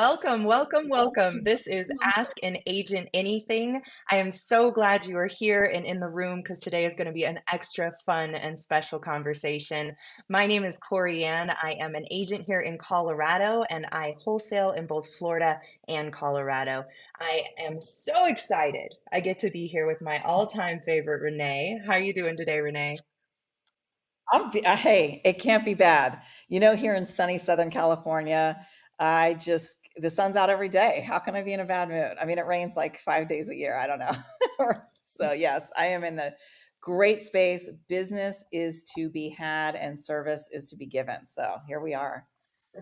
Welcome, welcome, welcome. This is Ask an Agent Anything. I am so glad you are here and in the room because today is going to be an extra fun and special conversation. My name is Corey Ann. I am an agent here in Colorado and I wholesale in both Florida and Colorado. I am so excited. I get to be here with my all-time favorite, Renee. How are you doing today, Renee? Hey, it can't be bad. Here in sunny Southern California, the sun's out every day. How can I be in a bad mood? I mean, it rains like 5 days a year. I don't know. So, yes, I am in a great space. Business is to be had and service is to be given. So, here we are.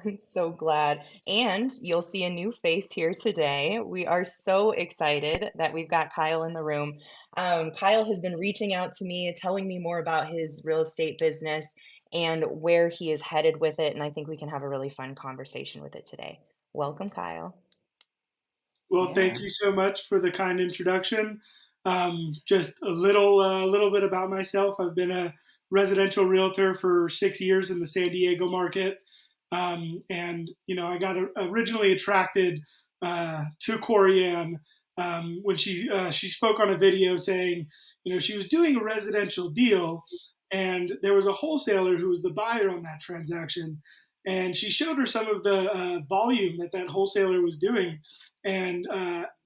I'm so glad. And you'll see a new face here today. We are so excited that we've got Kyle in the room. Kyle has been reaching out to me, telling me more about his real estate business and where he is headed with it. And I think we can have a really fun conversation with it today. Welcome, Kyle. Well, thank Yeah. you so much for the kind introduction. Just a little bit about myself. I've been a residential realtor for 6 years in the San Diego market, and I got originally attracted to Corianne when she spoke on a video saying, she was doing a residential deal, and there was a wholesaler who was the buyer on that transaction, and she showed her some of the volume that wholesaler was doing, and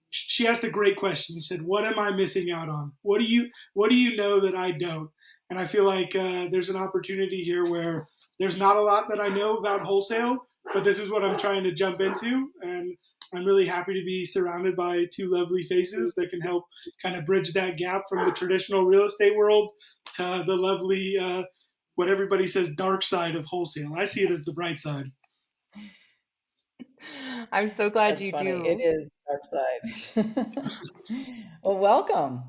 she asked a great question. She said, "What am I missing out on? What do you know that I don't?" And I feel like there's an opportunity here where there's not a lot that I know about wholesale, but this is what I'm trying to jump into, and I'm really happy to be surrounded by two lovely faces that can help kind of bridge that gap from the traditional real estate world to the lovely, what everybody says, dark side of wholesale. I see it as the bright side. I'm so glad That's you funny. It do. is dark side. Well, welcome.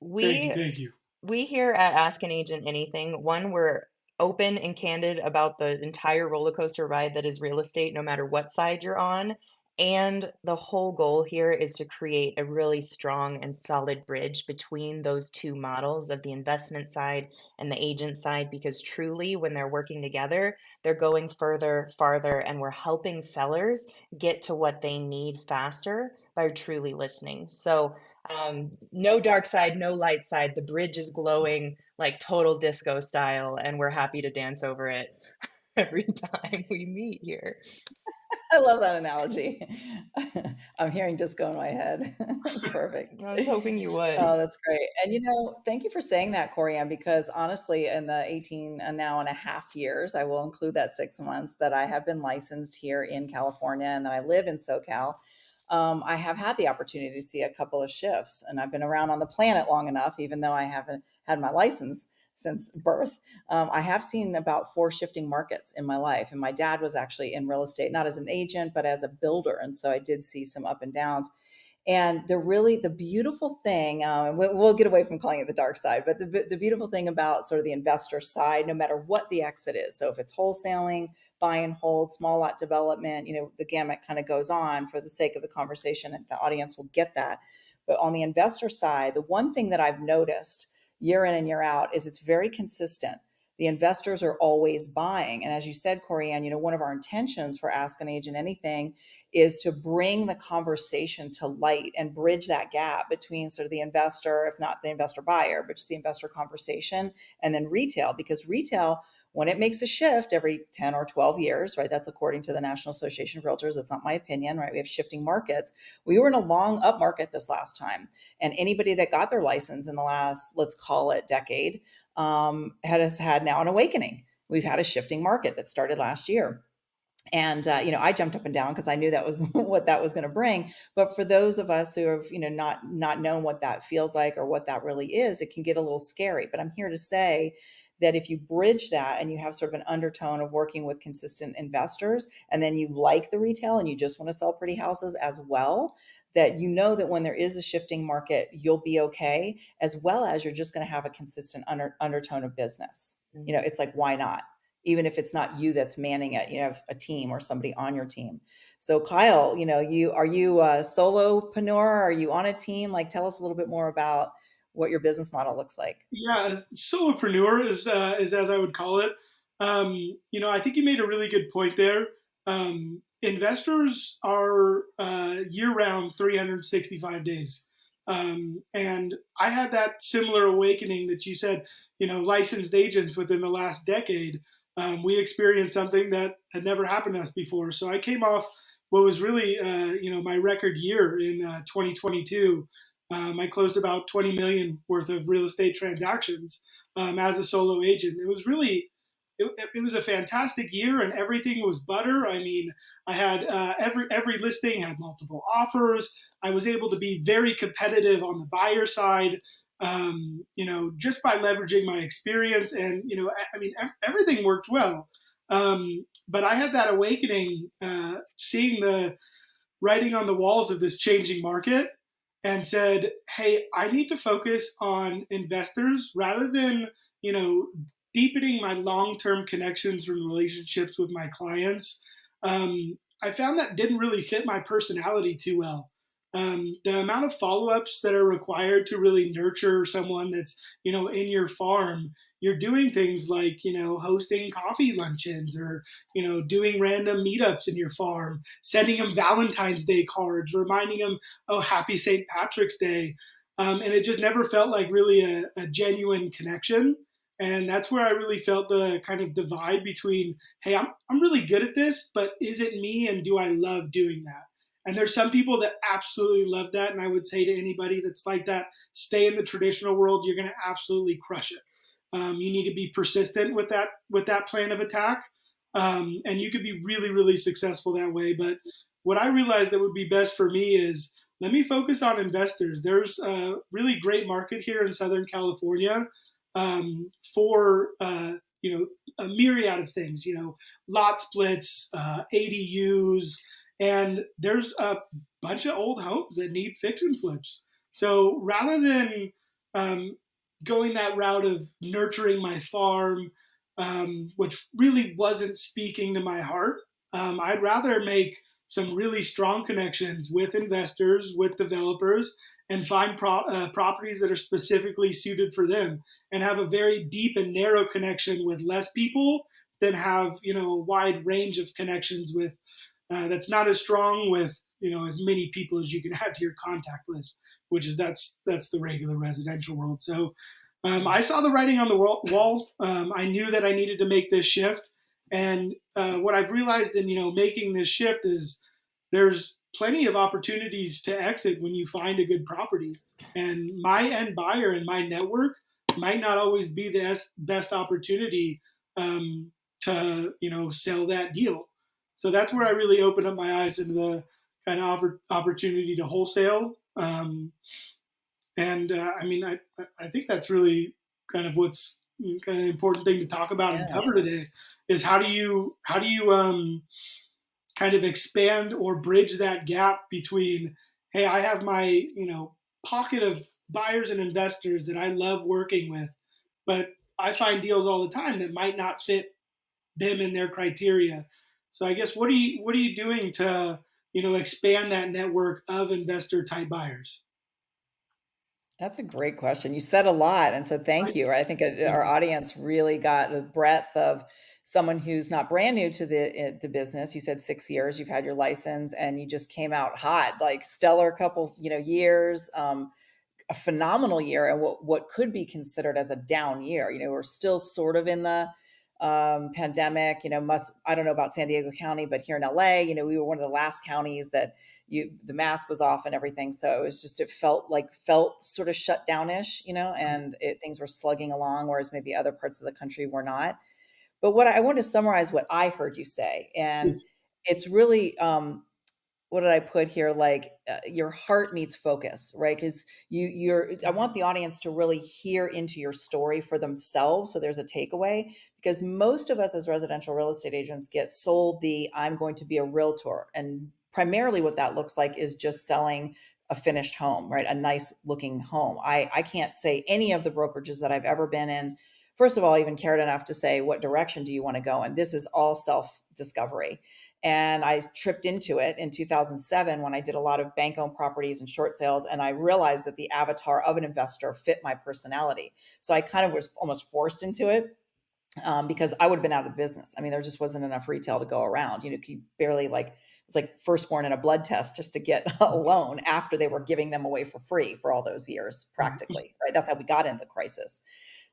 Thank you, We thank you. we here at Ask an Agent Anything, one, we're open and candid about the entire roller coaster ride that is real estate, no matter what side you're on. And the whole goal here is to create a really strong and solid bridge between those two models of the investment side and the agent side, because truly, when they're working together, they're going further, farther, and we're helping sellers get to what they need faster by truly listening. So, no dark side, no light side. The bridge is glowing like total disco style, and we're happy to dance over it every time we meet here. I love that analogy. I'm hearing disco in my head. That's perfect. I was hoping you would. Oh, that's great. And thank you for saying that, Corianne, because honestly, in the 18 and now and a half years, I will include that 6 months that I have been licensed here in California and that I live in SoCal. I have had the opportunity to see a couple of shifts, and I've been around on the planet long enough, even though I haven't had my license since birth. I have seen about four shifting markets in my life. And my dad was actually in real estate, not as an agent, but as a builder. And so I did see some up and downs. And the beautiful thing, we'll get away from calling it the dark side, but the beautiful thing about sort of the investor side, no matter what the exit is. So if it's wholesaling, buy and hold, small lot development, the gamut kind of goes on for the sake of the conversation, and the audience will get that. But on the investor side, the one thing that I've noticed year in and year out is it's very consistent. The investors are always buying. And as you said, Corianne, one of our intentions for Ask an Agent Anything is to bring the conversation to light and bridge that gap between sort of the investor, if not the investor buyer, but just the investor conversation, and then retail. Because retail, when it makes a shift every 10 or 12 years, right? That's according to the National Association of Realtors. That's not my opinion, right? We have shifting markets. We were in a long up market this last time. And anybody that got their license in the last, let's call it decade, has had now an awakening. We've had a shifting market that started last year. And I jumped up and down because I knew that was what that was going to bring. But for those of us who have not known what that feels like or what that really is, it can get a little scary. But I'm here to say that if you bridge that and you have sort of an undertone of working with consistent investors, and then you like the retail and you just want to sell pretty houses as well, that that when there is a shifting market, you'll be okay, as well as you're just going to have a consistent undertone of business. It's like, why not? Even if it's not you that's manning it, you have a team or somebody on your team. So Kyle, are you a solopreneur? Are you on a team? Like, tell us a little bit more about what your business model looks like. Yeah, solopreneur is as I would call it. I think you made a really good point there. investors are year round 365 days. And I had that similar awakening that you said, licensed agents within the last decade. We experienced something that had never happened to us before. So I came off what was really, my record year in 2022. I closed about 20 million worth of real estate transactions as a solo agent. It was a fantastic year, and everything was butter. I mean, I had every listing had multiple offers. I was able to be very competitive on the buyer side, just by leveraging my experience. And I mean, everything worked well. But I had that awakening, seeing the writing on the walls of this changing market, and said, "Hey, I need to focus on investors rather than deepening my long-term connections and relationships with my clients." I found that didn't really fit my personality too well. The amount of follow-ups that are required to really nurture someone that's in your farm, you're doing things like hosting coffee luncheons, or doing random meetups in your farm, sending them Valentine's Day cards, reminding them, oh, happy St. Patrick's Day. And it just never felt like really a genuine connection. And that's where I really felt the kind of divide between, hey, I'm really good at this, but is it me, and do I love doing that? And there's some people that absolutely love that, and I would say to anybody that's like that, stay in the traditional world. You're going to absolutely crush it. You need to be persistent with that plan of attack, and you could be really, really successful that way. But what I realized that would be best for me is, let me focus on investors. There's a really great market here in Southern California, for a myriad of things. Lot splits, ADUs, and there's a bunch of old homes that need fix and flips. So rather than going that route of nurturing my farm, which really wasn't speaking to my heart, I'd rather make some really strong connections with investors, with developers, and find properties that are specifically suited for them, and have a very deep and narrow connection with less people than have a wide range of connections with that's not as strong with as many people as you can add to your contact list, which is that's the regular residential world. So I saw the writing on the wall. I knew that I needed to make this shift, and what I've realized in making this shift is there's plenty of opportunities to exit when you find a good property, and my end buyer and my network might not always be the best opportunity to sell that deal. So that's where I really opened up my eyes into the kind of opportunity to wholesale. And I mean, I think that's really kind of what's kind of an important thing to talk about and Yeah. cover today is how do you kind of expand or bridge that gap between, hey, I have my pocket of buyers and investors that I love working with, but I find deals all the time that might not fit them in their criteria. So I guess what are you doing to expand that network of investor type buyers? That's a great question. You said a lot, and so I, thank you. I think thank our you. audience really got the breadth of someone who's not brand new to the business. You said 6 years. You've had your license, and you just came out hot, like stellar couple years. A phenomenal year, and what could be considered as a down year. We're still sort of in the pandemic. I don't know about San Diego County, but here in LA, we were one of the last counties that the mask was off and everything. So it felt sort of shut downish, and things were slugging along, whereas maybe other parts of the country were not. But what I want to summarize what I heard you say, and Yes. it's really what did I put here? Like your heart meets focus, right? Because I want the audience to really hear into your story for themselves. So there's a takeaway, because most of us as residential real estate agents get sold I'm going to be a realtor. And primarily what that looks like is just selling a finished home, right? A nice looking home. I can't say any of the brokerages that I've ever been in, first of all, even cared enough to say, what direction do you want to go? And this is all self discovery. And I tripped into it in 2007 when I did a lot of bank owned properties and short sales. And I realized that the avatar of an investor fit my personality. So I kind of was almost forced into it, because I would have been out of business. I mean, there just wasn't enough retail to go around. You could barely It's like firstborn and a blood test just to get a loan after they were giving them away for free for all those years, practically, right? That's how we got into the crisis.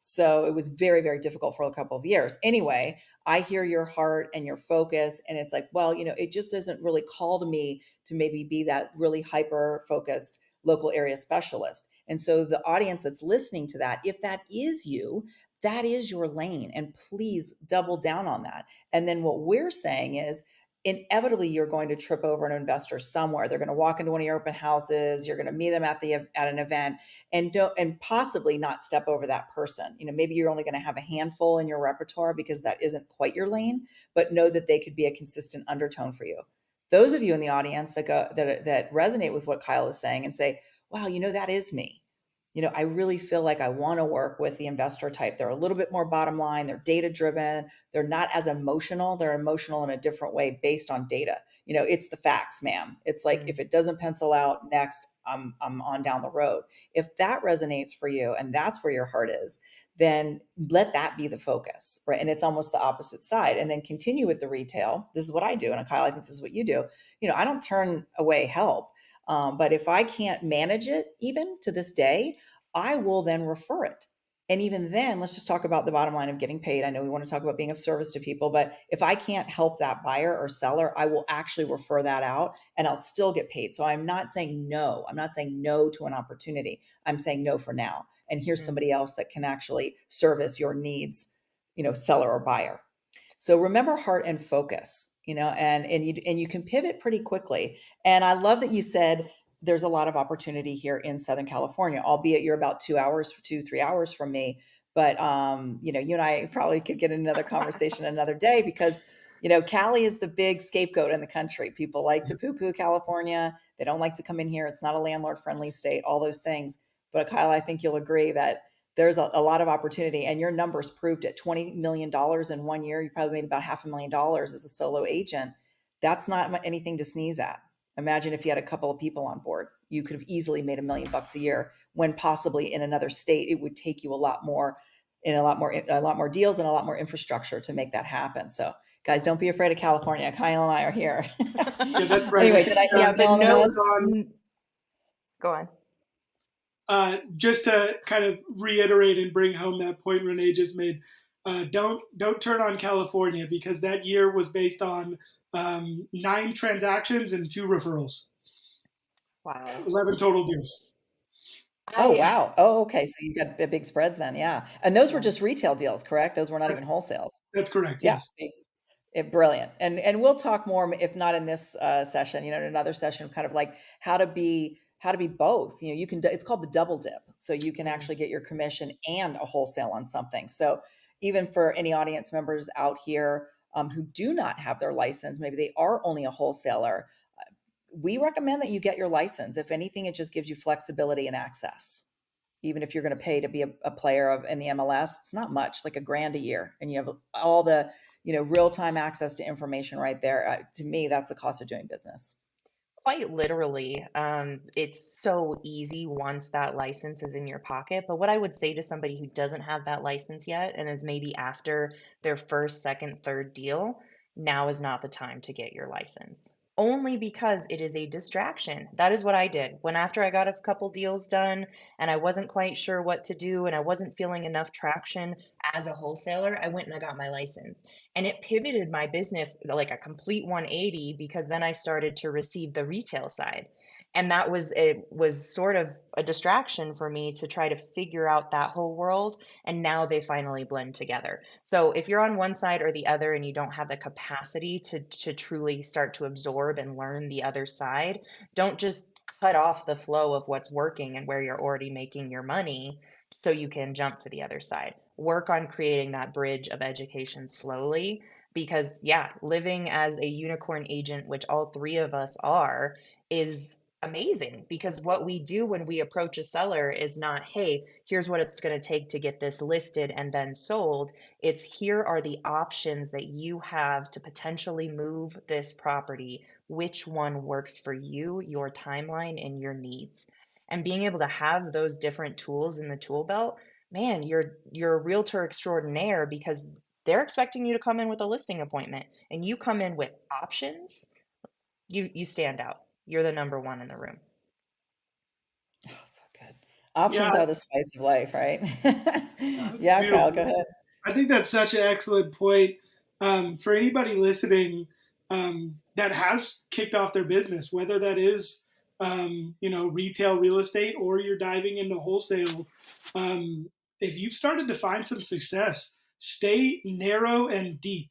So it was very, very difficult for a couple of years. Anyway, I hear your heart and your focus. And it's like, well, it just isn't really called me to maybe be that really hyper focused local area specialist. And so the audience that's listening to that, if that is you, that is your lane. And please double down on that. And then what we're saying is, inevitably you're going to trip over an investor somewhere. They're going to walk into one of your open houses. You're going to meet them at an event, and possibly not step over that person. Maybe you're only going to have a handful in your repertoire because that isn't quite your lane, but know that they could be a consistent undertone for you. Those of you in the audience that resonate with what Kyle is saying and say, wow, that is me. I really feel like I want to work with the investor type. They're a little bit more bottom line. They're data driven. They're not as emotional. They're emotional in a different way based on data. It's the facts, ma'am. It's like, if it doesn't pencil out, next, I'm on down the road. If that resonates for you and that's where your heart is, then let that be the focus, right? And it's almost the opposite side. And then continue with the retail. This is what I do. And Kyle, I think this is what you do. I don't turn away help. But if I can't manage it, even to this day, I will then refer it. And even then, let's just talk about the bottom line of getting paid. I know we want to talk about being of service to people, but if I can't help that buyer or seller, I will actually refer that out and I'll still get paid. So I'm not saying no. I'm not saying no to an opportunity. I'm saying no for now. And here's somebody else that can actually service your needs, seller or buyer. So remember heart and focus, and you can pivot pretty quickly. And I love that you said there's a lot of opportunity here in Southern California, albeit you're about 3 hours from me. But you and I probably could get another conversation another day because Cali is the big scapegoat in the country. People like to poo-poo California. They don't like to come in here. It's not a landlord-friendly state, all those things. But Kyle, I think you'll agree that there's a lot of opportunity, and your numbers proved it. $20 million in 1 year. You probably made about $500,000 as a solo agent. That's not anything to sneeze at. Imagine if you had a couple of people on board, you could have easily made $1 million a year, when possibly in another state, it would take you a lot more deals and a lot more infrastructure to make that happen. So guys, don't be afraid of California. Kyle and I are here. Yeah, that's right. Anyway, did I Yeah, but no, on? go on. Just to kind of reiterate and bring home that point Renee just made, don't turn on California, because that year was based on 9 transactions and 2 referrals. Wow. 11 total deals. Oh, wow. Oh, okay. So you got big spreads then. Yeah. And those were just retail deals, correct? Those were not even wholesales. That's correct. Yeah. Yes. Brilliant. And we'll talk more, if not in this session, in another session, kind of like how to be both. You can, it's called the double dip. So you can actually get your commission and a wholesale on something. So even for any audience members out here who do not have their license, maybe they are only a wholesaler, we recommend that you get your license. If anything, it just gives you flexibility and access. Even if you're going to pay to be a player in the MLS, it's not much, like $1,000 a year, and you have all the real-time access to information right there. To me, that's the cost of doing business. Quite literally, it's so easy once that license is in your pocket. But what I would say to somebody who doesn't have that license yet and is maybe after their first, second, third deal, now is not the time to get your license. Only because it is a distraction. That is what I did. When after I got a couple deals done and I wasn't quite sure what to do and I wasn't feeling enough traction as a wholesaler, I went and I got my license. And it pivoted my business like a complete 180, because then I started to receive the retail side. And it was sort of a distraction for me to try to figure out that whole world. And now they finally blend together. So if you're on one side or the other and you don't have the capacity to truly start to absorb and learn the other side, don't just cut off the flow of what's working and where you're already making your money so you can jump to the other side. Work on creating that bridge of education slowly, because yeah, living as a unicorn agent, which all 3 of us are, is amazing, because what we do when we approach a seller is not, hey, here's what it's going to take to get this listed and then sold. It's, here are the options that you have to potentially move this property. Which one works for you, your timeline, and your needs? And being able to have those different tools in the tool belt, man, you're a realtor extraordinaire, because they're expecting you to come in with a listing appointment and you come in with options. you stand out. You're the number one in the room. Oh, so good. Yeah, Options are the spice of life, right? that's Yeah, Kyle, go beautiful. ahead. I think that's such an excellent point for anybody listening that has kicked off their business, whether that is retail real estate or you're diving into wholesale. Um, if you've started to find some success, stay narrow and deep.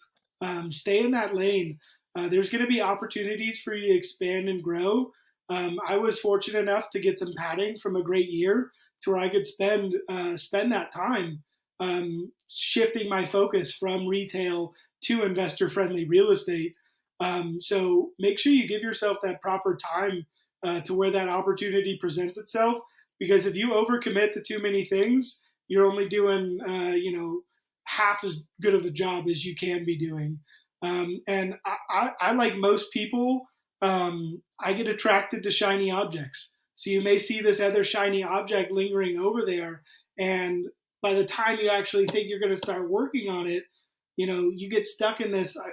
Stay in that lane. There's going to be opportunities for you to expand and grow. I was fortunate enough to get some padding from a great year to where I could spend that time shifting my focus from retail to investor friendly real estate. So make sure you give yourself that proper time to where that opportunity presents itself. Because if you overcommit to too many things, you're only doing, half as good of a job as you can be doing. And I, like most people, I get attracted to shiny objects. So you may see this other shiny object lingering over there, and by the time you actually think you're going to start working on it, you get stuck in this, I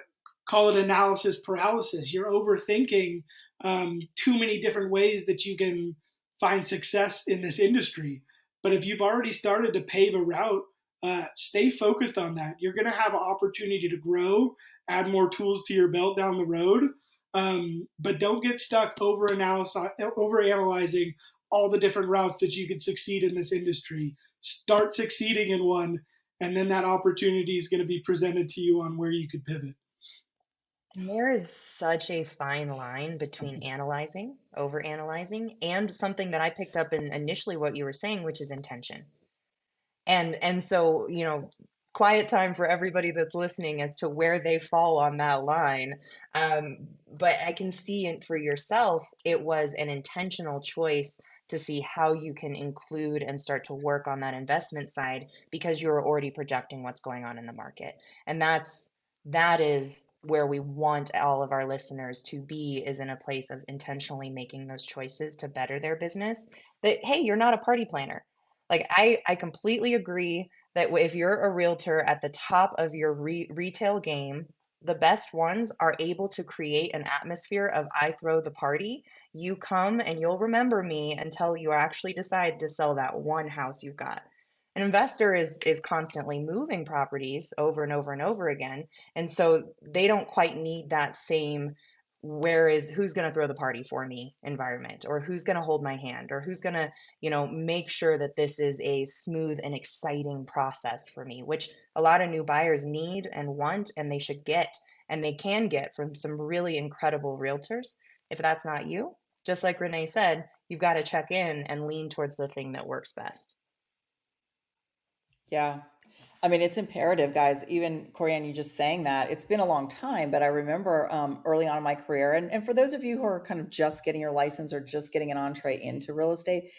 call it analysis paralysis. You're overthinking too many different ways that you can find success in this industry. But if you've already started to pave a route, stay focused on that. You're going to have an opportunity to grow, add more tools to your belt down the road. But don't get stuck over analyzing all the different routes that you could succeed in this industry. Start succeeding in one, and then that opportunity is going to be presented to you on where you could pivot. And there is such a fine line between analyzing, over analyzing, and something that I picked up in initially what you were saying, which is intention. And so, quiet time for everybody that's listening as to where they fall on that line. But I can see it for yourself, it was an intentional choice to see how you can include and start to work on that investment side because you're already projecting what's going on in the market. And that is where we want all of our listeners to be, is in a place of intentionally making those choices to better their business. That, hey, you're not a party planner. Like I completely agree that if you're a realtor at the top of your retail game, the best ones are able to create an atmosphere of I throw the party. You come and you'll remember me until you actually decide to sell that one house you've got. An investor is constantly moving properties over and over and over again, and so they don't quite need that same where is who's going to throw the party for me environment, or who's going to hold my hand, or who's going to make sure that this is a smooth and exciting process for me, which a lot of new buyers need and want, and they should get, and they can get from some really incredible realtors. If that's not you, just like Renee said, you've got to check in and lean towards the thing that works best. Yeah. I mean, it's imperative, guys. Even Corianne, you just saying that. It's been a long time, but I remember early on in my career, and for those of you who are kind of just getting your license or just getting an entree into real estate,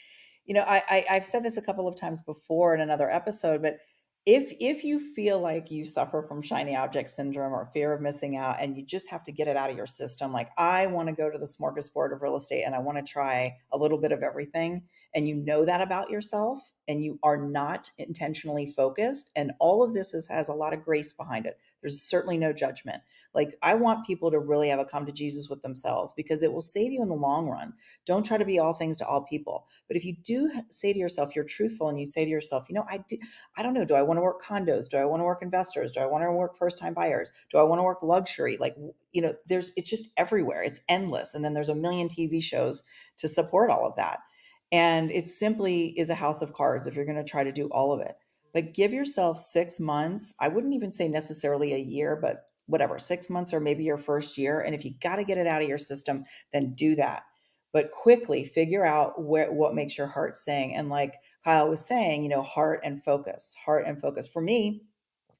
I've said this a couple of times before in another episode, but if you feel like you suffer from shiny object syndrome or fear of missing out, and you just have to get it out of your system, like I want to go to the smorgasbord of real estate and I want to try a little bit of everything, and you know that about yourself, and you are not intentionally focused, and all of this has a lot of grace behind it. There's certainly no judgment. Like, I want people to really have a come to Jesus with themselves, because it will save you in the long run. Don't try to be all things to all people. But if you do say to yourself, you're truthful, and you say to yourself, I don't know, do I want to work condos? Do I want to work investors? Do I want to work first time buyers? Do I want to work luxury? Like, it's just everywhere. It's endless. And then there's a million TV shows to support all of that. And it simply is a house of cards if you're going to try to do all of it. But give yourself 6 months. I wouldn't even say necessarily a year, but whatever, 6 months or maybe your first year. And if you got to get it out of your system, then do that. But quickly figure out what makes your heart sing. And like Kyle was saying, heart and focus, heart and focus. For me,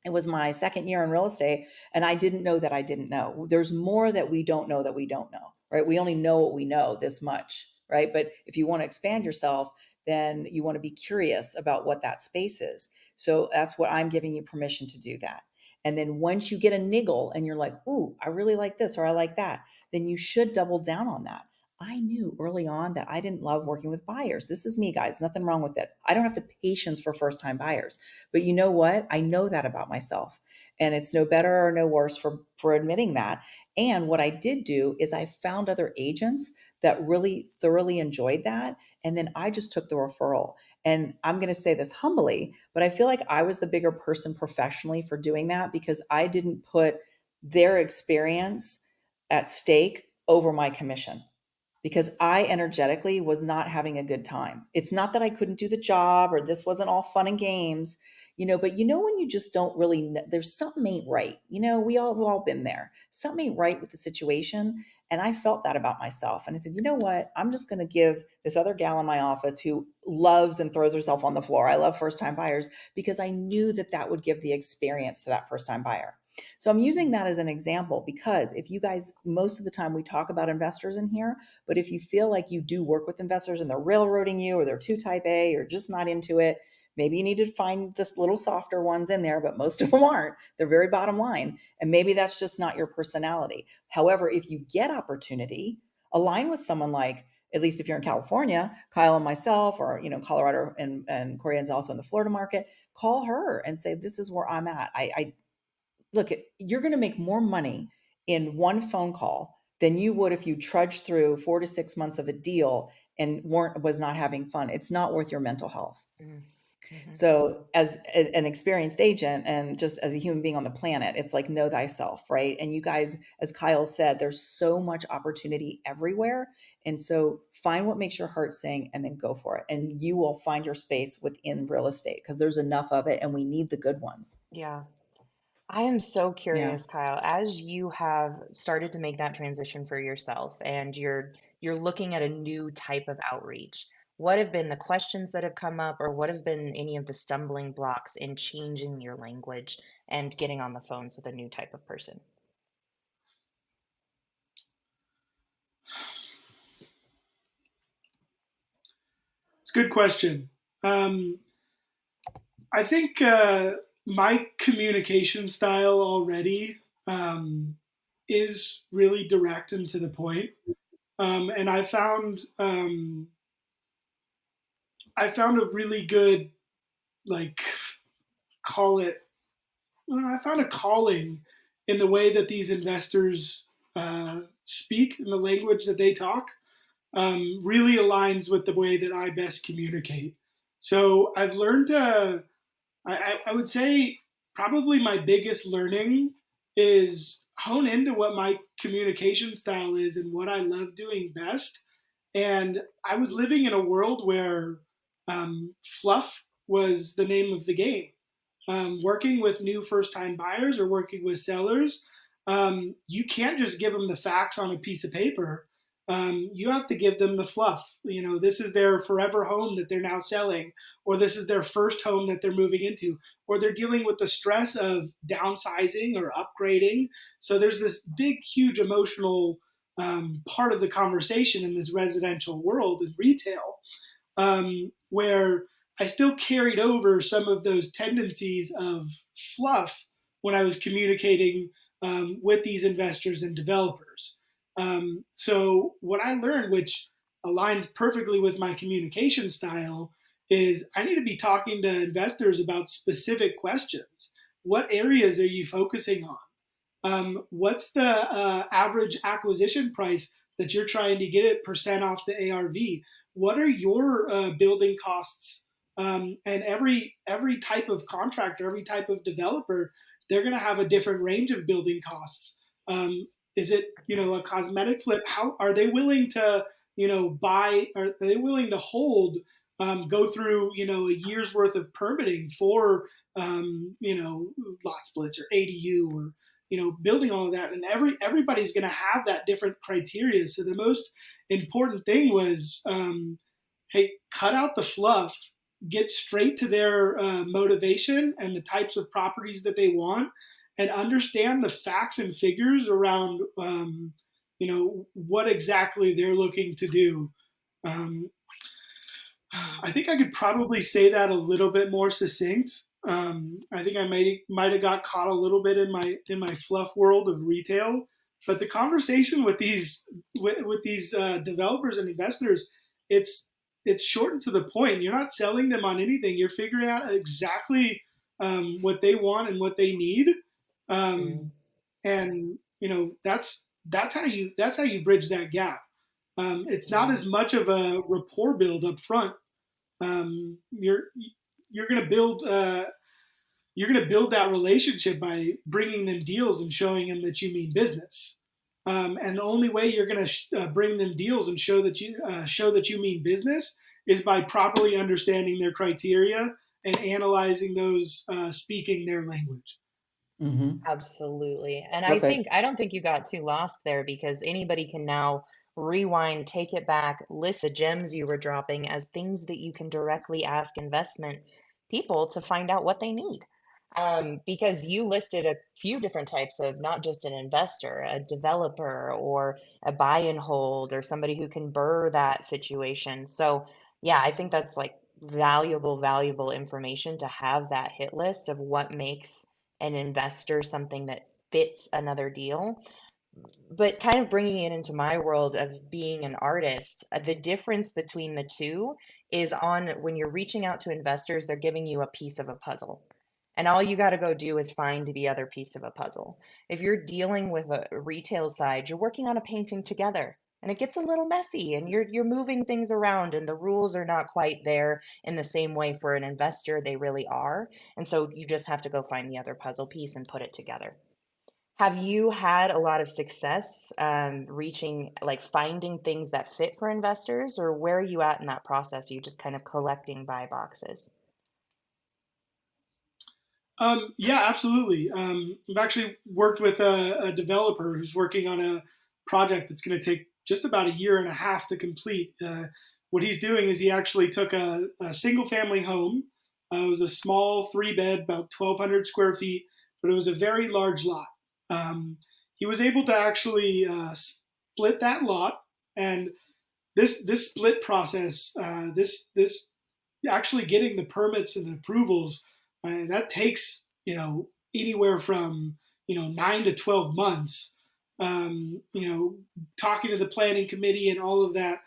it was my second year in real estate, and I didn't know that I didn't know. There's more that we don't know that we don't know, right? We only know what we know this much, right? But if you want to expand yourself, then you want to be curious about what that space is. So that's what I'm giving you permission to do that. And then once you get a niggle and you're like, ooh, I really like this or I like that, then you should double down on that. I knew early on that I didn't love working with buyers. This is me, guys. Nothing wrong with it. I don't have the patience for first time buyers. But you know what? I know that about myself. And it's no better or no worse for admitting that. And what I did do is I found other agents that really thoroughly enjoyed that. And then I just took the referral. And I'm going to say this humbly, but I feel like I was the bigger person professionally for doing that because I didn't put their experience at stake over my commission because I energetically was not having a good time. It's not that I couldn't do the job or this wasn't all fun and games, but when you just don't really, there's something ain't right. We've all been there. Something ain't right with the situation. And I felt that about myself. And I said, you know what? I'm just going to give this other gal in my office who loves and throws herself on the floor. I love first time buyers because I knew that that would give the experience to that first time buyer. So I'm using that as an example because if you guys, most of the time we talk about investors in here, but if you feel like you do work with investors and they're railroading you or they're too type A or just not into it, maybe you need to find this little softer ones in there, but most of them aren't. They're very bottom line. And maybe that's just not your personality. However, if you get opportunity, align with someone like, at least if you're in California, Kyle and myself, or Colorado, and Corian's also in the Florida market, call her and say, this is where I'm at. I look, you're going to make more money in one phone call than you would if you trudged through 4 to 6 months of a deal and was not having fun. It's not worth your mental health. Mm-hmm. So as an experienced agent and just as a human being on the planet, it's like know thyself, right? And you guys, as Kyle said, there's so much opportunity everywhere. And so find what makes your heart sing and then go for it. And you will find your space within real estate because there's enough of it and we need the good ones. Yeah. I am so Yeah. curious, Kyle, as you have started to make that transition for yourself and you're looking at a new type of outreach. What have been the questions that have come up, or what have been any of the stumbling blocks in changing your language and getting on the phones with a new type of person? It's a good question. Um, I think my communication style already is really direct and to the point. And I found a really good, like, call it. Well, I found a calling in the way that these investors speak and the language that they talk. Really aligns with the way that I best communicate. So I've learned. I would say probably my biggest learning is hone into what my communication style is and what I love doing best. And I was living in a world where fluff was the name of the game. Working with new first time buyers or working with sellers, you can't just give them the facts on a piece of paper. You have to give them the fluff. This is their forever home that they're now selling, or this is their first home that they're moving into, or they're dealing with the stress of downsizing or upgrading. So there's this big, huge emotional part of the conversation in this residential world and retail, where I still carried over some of those tendencies of fluff when I was communicating with these investors and developers. So, what I learned, which aligns perfectly with my communication style, is I need to be talking to investors about specific questions. What areas are you focusing on? What's the average acquisition price that you're trying to get it percent off the ARV? What are your building costs? And every type of contractor, every type of developer, they're going to have a different range of building costs. Is it a cosmetic flip? How are they willing to buy? Are they willing to hold? Go through a year's worth of permitting for lot splits or ADU or building all of that, and everybody's going to have that different criteria. So the most important thing was, hey, cut out the fluff, get straight to their motivation and the types of properties that they want, and understand the facts and figures around what exactly they're looking to do. Um, I think I could probably say that a little bit more succinct. I think I might have got caught a little bit in my fluff world of retail, but the conversation with these developers and investors, it's short and to the point. You're not selling them on anything. You're figuring out exactly what they want and what they need, Mm, And that's how you bridge that gap. It's not yeah. as much of a rapport build up front. Um, you're you're going to build that relationship by bringing them deals and showing them that you mean business. And the only way you're going to bring them deals and show that you mean business is by properly understanding their criteria and analyzing those, speaking their language. Hmm. Absolutely. And Perfect. I don't think you got too lost there because anybody can now rewind, take it back, list the gems you were dropping as things that you can directly ask investment people to find out what they need. Because you listed a few different types of not just an investor, a developer, or a buy and hold, or somebody who can burr that situation. So, yeah, I think that's like valuable information to have that hit list of what makes an investor something that fits another deal. But kind of bringing it into my world of being an artist, the difference between the two is on when you're reaching out to investors, they're giving you a piece of a puzzle. And all you got to go do is find the other piece of a puzzle. If you're dealing with a retail side, you're working on a painting together. And it gets a little messy and you're moving things around and the rules are not quite there in the same way for an investor they really are. And so you just have to go find the other puzzle piece and put it together. Have you had a lot of success reaching, like finding things that fit for investors, or where are you at in that process? Are you just kind of collecting buy boxes? Yeah, absolutely. I've actually worked with a developer who's working on a project that's going to take just about a year and a half to complete. What he's doing is he actually took a single family home. It was a small 3 bed, about 1,200 square feet, but it was a very large lot. He was able to actually split that lot, and this split process, this actually getting the permits and the approvals, that takes anywhere from 9 to 12 months. Talking to the planning committee and all of that.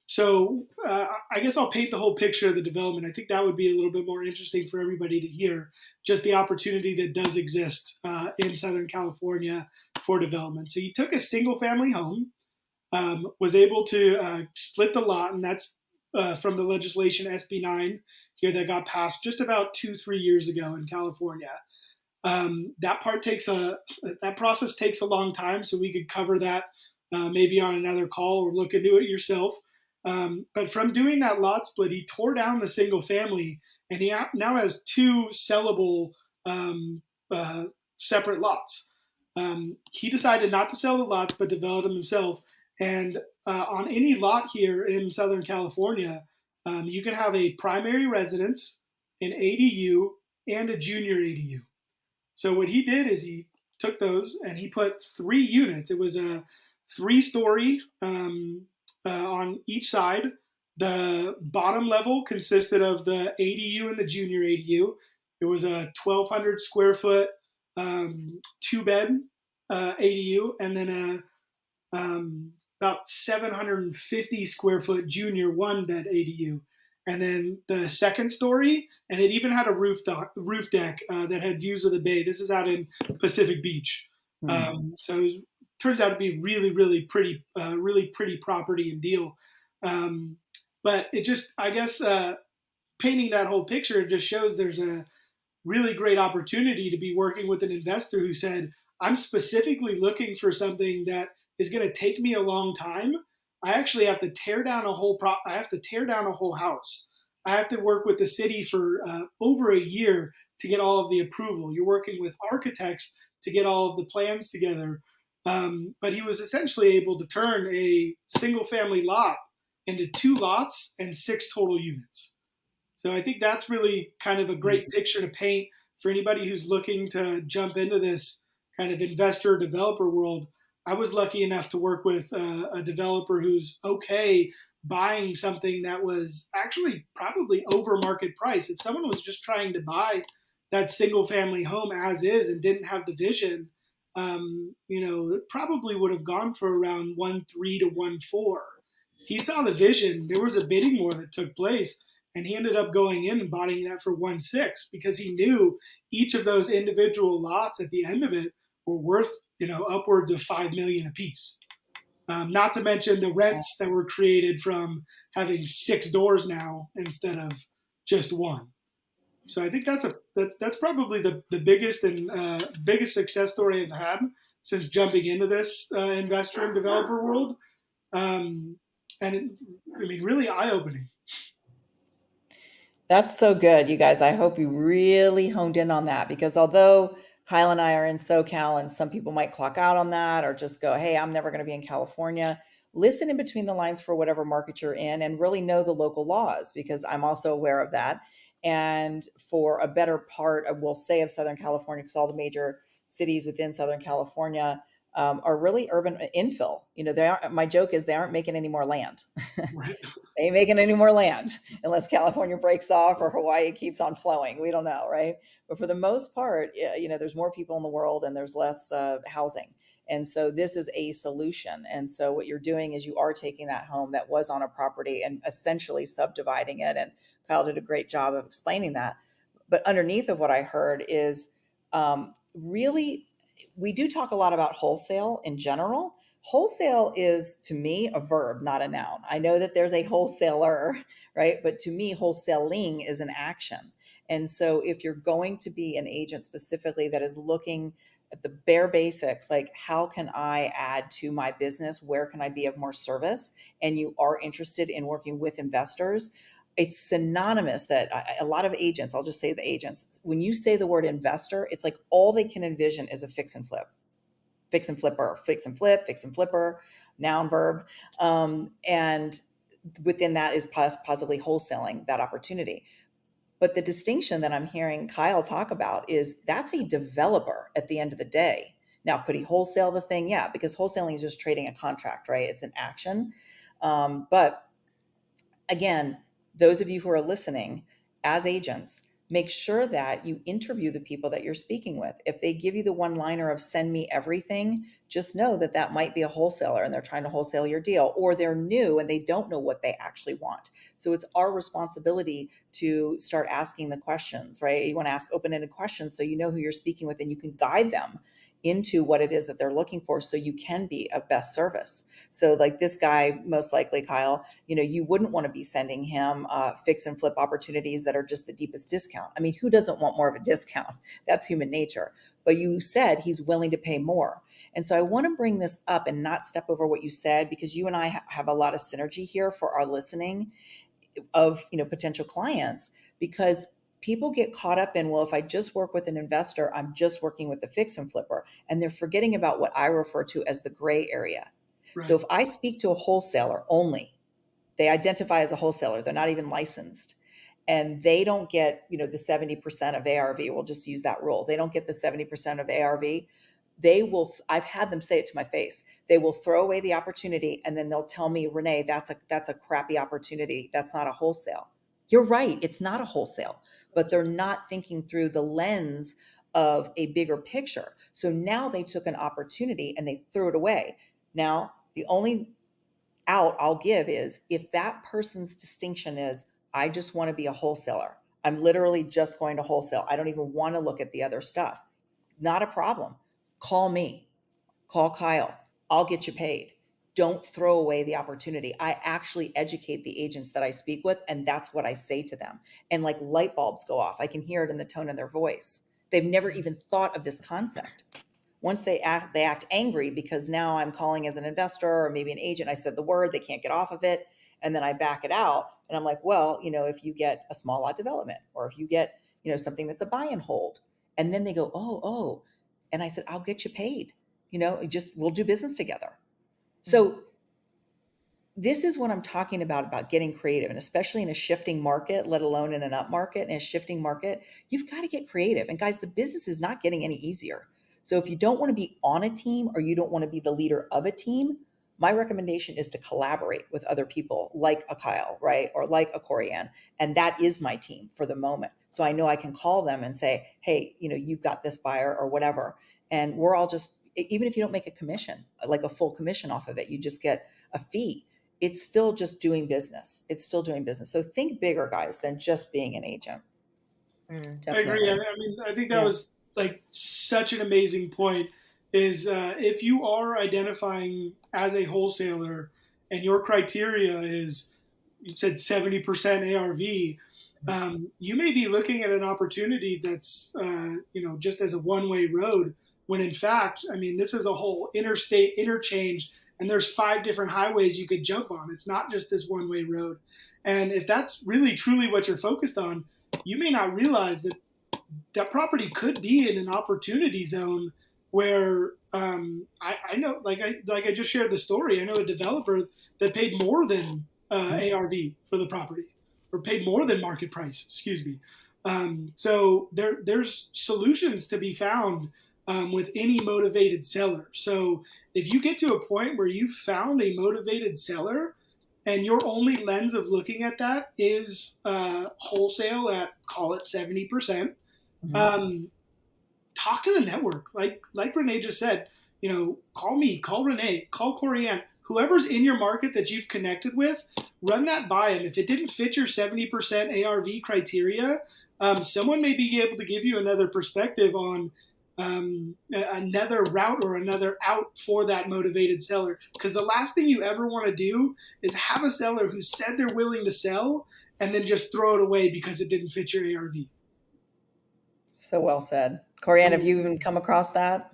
So I guess I'll paint the whole picture of the development. I think that would be a little bit more interesting for everybody to hear, just the opportunity that does exist in Southern California for development. So you took a single family home, was able to split the lot, and that's from the legislation SB 9 here that got passed just about 2-3 years ago in California. That process takes a long time, so we could cover that maybe on another call or look into it yourself. But from doing that lot split, he tore down the single family, and he now has two sellable uh, separate lots. He decided not to sell the lots, but develop them himself. And on any lot here in Southern California, you can have a primary residence, an ADU, and a junior ADU. So what he did is he took those and he put 3 units. It was a 3-story on each side. The bottom level consisted of the ADU and the junior ADU. It was a 1,200 square foot 2 bed ADU, and then about 750 square foot junior 1 bed ADU. And then the second story, and it even had a roof deck that had views of the bay. This is out in Pacific Beach. Hmm. So it turned out to be really pretty property and deal. Um, but it just, I guess, painting that whole picture just shows there's a really great opportunity to be working with an investor who said, I'm specifically looking for something that is going to take me a long time. I actually have to tear down I have to tear down a whole house. I have to work with the city for over a year to get all of the approval. You're working with architects to get all of the plans together. But he was essentially able to turn a single family lot into 2 lots and 6 total units. So I think that's really kind of a great picture to paint for anybody who's looking to jump into this kind of investor developer world. I was lucky enough to work with a developer who's okay buying something that was actually probably over market price. If someone was just trying to buy that single family home as is and didn't have the vision, it probably would have gone for around 1.3 to 1.4. He saw the vision. There was a bidding war that took place, And he ended up going in and buying that for 1.6 because he knew each of those individual lots at the end of it were worth, upwards of 5 million a piece. Not to mention the rents that were created from having 6 doors now instead of just one. So I think that's probably the biggest and biggest success story I've had since jumping into this investor and developer world. And really eye opening. That's so good, you guys. I hope you really honed in on that because although Kyle and I are in SoCal and some people might clock out on that or just go, hey, I'm never going to be in California, listen in between the lines for whatever market you're in and really know the local laws because I'm also aware of that. And for a better part, I will say, of Southern California, because all the major cities within Southern California are really urban infill. They aren't. My joke is they aren't making any more land. Right. They ain't making any more land unless California breaks off or Hawaii keeps on flowing. We don't know, right? But for the most part, there's more people in the world and there's less housing. And so this is a solution. And so what you're doing is you are taking that home that was on a property and essentially subdividing it. And Kyle did a great job of explaining that. But underneath of what I heard is really, we do talk a lot about wholesale in general. Wholesale is, to me, a verb, not a noun. I know that there's a wholesaler, right? But to me, wholesaling is an action. And so if you're going to be an agent specifically that is looking at the bare basics, like how can I add to my business? Where can I be of more service? And you are interested in working with investors, it's synonymous that a lot of agents, I'll just say the agents, when you say the word investor, it's like all they can envision is a fix and flip, fix and flipper, fix and flip, fix and flipper, noun, verb. And within that is possibly wholesaling that opportunity. But the distinction that I'm hearing Kyle talk about is that's a developer at the end of the day. Now, could he wholesale the thing? Yeah, because wholesaling is just trading a contract, right? It's an action. But again, those of you who are listening as agents, make sure that you interview the people that you're speaking with. If they give you the one liner of send me everything, just know that that might be a wholesaler and they're trying to wholesale your deal, or they're new and they don't know what they actually want. So it's our responsibility to start asking the questions, right? You want to ask open-ended questions so you know who you're speaking with and you can guide them into what it is that they're looking for so you can be of best service. So like this guy, most likely Kyle, you wouldn't want to be sending him fix and flip opportunities that are just the deepest discount. I mean, who doesn't want more of a discount? That's human nature. But you said he's willing to pay more. And so I want to bring this up and not step over what you said because you and I have a lot of synergy here for our listening of potential clients, because people get caught up in, well, if I just work with an investor, I'm just working with the fix and flipper, and they're forgetting about what I refer to as the gray area. Right. So if I speak to a wholesaler only, they identify as a wholesaler, they're not even licensed, and they don't get the 70% of ARV. We'll just use that rule. They don't get the 70% of ARV. They will, I've had them say it to my face, they will throw away the opportunity and then they'll tell me, Renee, that's a crappy opportunity, that's not a wholesale. You're right, it's not a wholesale, but they're not thinking through the lens of a bigger picture. So now they took an opportunity and they threw it away. Now the only out I'll give is if that person's distinction is, I just want to be a wholesaler, I'm literally just going to wholesale, I don't even want to look at the other stuff, not a problem. Call me, call Kyle, I'll get you paid. Don't throw away the opportunity. I actually educate the agents that I speak with, and that's what I say to them. And like light bulbs go off. I can hear it in the tone of their voice. They've never even thought of this concept. Once they act angry because now I'm calling as an investor or maybe an agent. I said the word, they can't get off of it. And then I back it out. And I'm like, well, if you get a small lot development or if you get, something that's a buy and hold. And then they go, oh. And I said, I'll get you paid. We'll do business together. So this is what I'm talking about getting creative, and especially in a shifting market, let alone in an up market. In a shifting market, you've got to get creative. And guys, the business is not getting any easier. So if you don't want to be on a team or you don't want to be the leader of a team, my recommendation is to collaborate with other people like a Kyle, right? Or like a Corianne. And that is my team for the moment. So I know I can call them and say, hey, you've got this buyer or whatever. And we're all just, even if you don't make a commission, like a full commission off of it, you just get a fee. it's still just doing business. It's still doing business. So think bigger, guys, than just being an agent. Mm. I agree. I Definitely. mean, I think that Yeah. was like such an amazing point. Is if you are identifying as a wholesaler and your criteria is, you said 70% ARV, you may be looking at an opportunity that's just as a one-way road. When in fact, I mean, this is a whole interstate interchange, and there's 5 different highways you could jump on. It's not just this one-way road. And if that's really truly what you're focused on, you may not realize that that property could be in an opportunity zone where I know, like I just shared the story. I know a developer that paid more than ARV for the property, or paid more than market price. Excuse me. So there's solutions to be found with any motivated seller. So if you get to a point where you've found a motivated seller, and your only lens of looking at that is wholesale at, call it 70%, Mhm. um, talk to the network. Like Renee just said, call me, call Renee, call Corianne, whoever's in your market that you've connected with, run that by them. If it didn't fit your 70% ARV criteria, someone may be able to give you another perspective on another route or another out for that motivated seller. Because the last thing you ever want to do is have a seller who said they're willing to sell and then just throw it away because it didn't fit your ARV. So well said. Corianne, have you even come across that?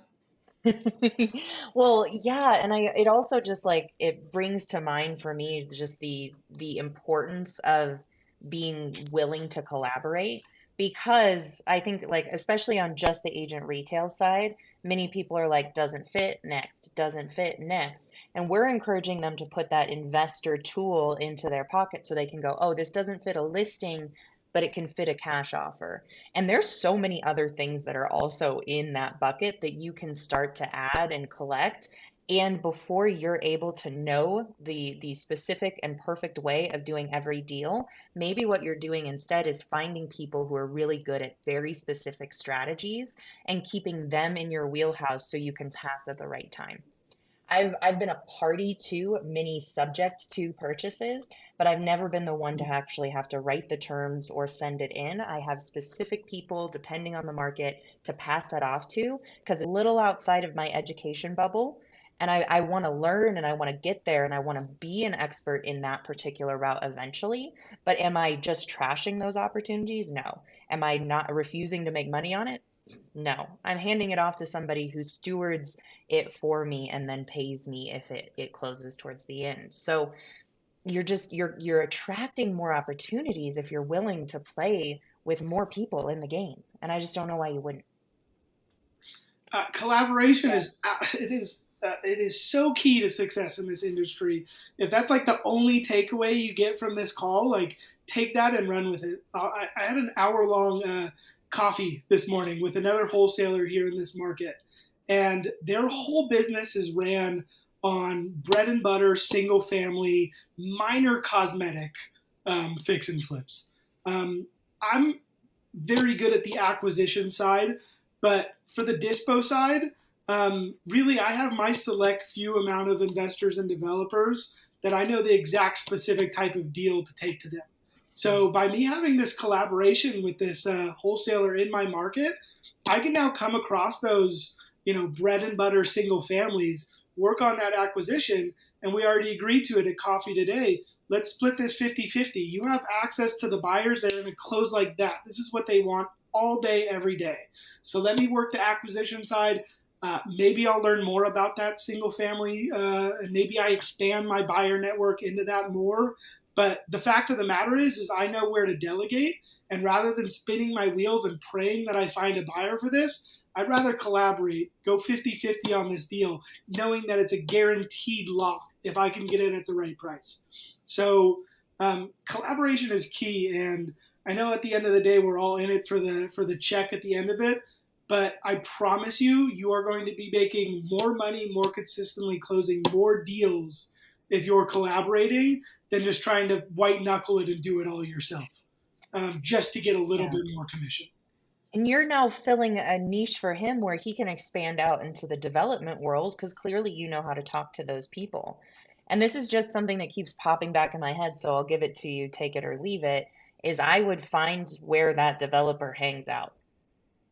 Well, yeah, and it also just like it brings to mind for me just the importance of being willing to collaborate, because I think like especially on just the agent retail side, many people are like doesn't fit next, doesn't fit next, and we're encouraging them to put that investor tool into their pocket so they can go, oh, this doesn't fit a listing, but it can fit a cash offer. And there's so many other things that are also in that bucket that you can start to add and collect. And before you're able to know the specific and perfect way of doing every deal, maybe what you're doing instead is finding people who are really good at very specific strategies and keeping them in your wheelhouse so you can pass at the right time. I've been a party to many subject to purchases, but I've never been the one to actually have to write the terms or send it in. I have specific people, depending on the market, to pass that off to because it's a little outside of my education bubble. And I want to learn and I want to get there and I want to be an expert in that particular route eventually. But am I just trashing those opportunities? No. Am I not refusing to make money on it? No, I'm handing it off to somebody who stewards it for me and then pays me if it closes towards the end. So you're attracting more opportunities if you're willing to play with more people in the game. And I just don't know why you wouldn't. Collaboration Yeah. is it is so key to success in this industry. If that's like the only takeaway you get from this call, like take that and run with it. I had an hour long coffee this morning with another wholesaler here in this market, and their whole business is ran on bread and butter, single family, minor cosmetic fix and flips. I'm very good at the acquisition side, but for the dispo side, really, I have my select few amount of investors and developers that I know the exact specific type of deal to take to them. So by me having this collaboration with this wholesaler in my market, I can now come across those, bread and butter single families, work on that acquisition, and we already agreed to it at coffee today. Let's split this 50-50. You have access to the buyers that are going to close like that. This is what they want all day, every day. So let me work the acquisition side. Maybe I'll learn more about that single family, and maybe I expand my buyer network into that more. But the fact of the matter is I know where to delegate. And rather than spinning my wheels and praying that I find a buyer for this, I'd rather collaborate, go 50-50 on this deal, knowing that it's a guaranteed lock if I can get it at the right price. So collaboration is key. And I know at the end of the day, we're all in it for the check at the end of it. But I promise you, you are going to be making more money, more consistently closing more deals if you're collaborating than just trying to white knuckle it and do it all yourself, just to get a little Yeah. bit more commission. And you're now filling a niche for him where he can expand out into the development world because clearly you know how to talk to those people. and this is just something that keeps popping back in my head, so I'll give it to you, take it or leave it, is I would find where that developer hangs out.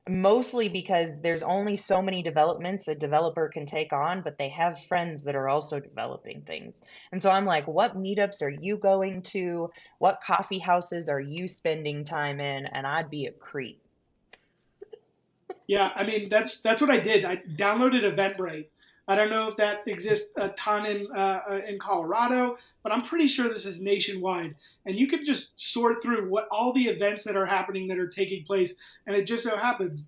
Mostly because there's only so many developments a developer can take on, but they have friends that are also developing things. And so I'm like, what meetups are you going to? What coffee houses are you spending time in? And I'd be a creep. Yeah, I mean that's what I did. I downloaded Eventbrite. I don't know if that exists a ton in Colorado, but I'm pretty sure this is nationwide. And you can just sort through what all the events that are happening that are taking place, and it just so happens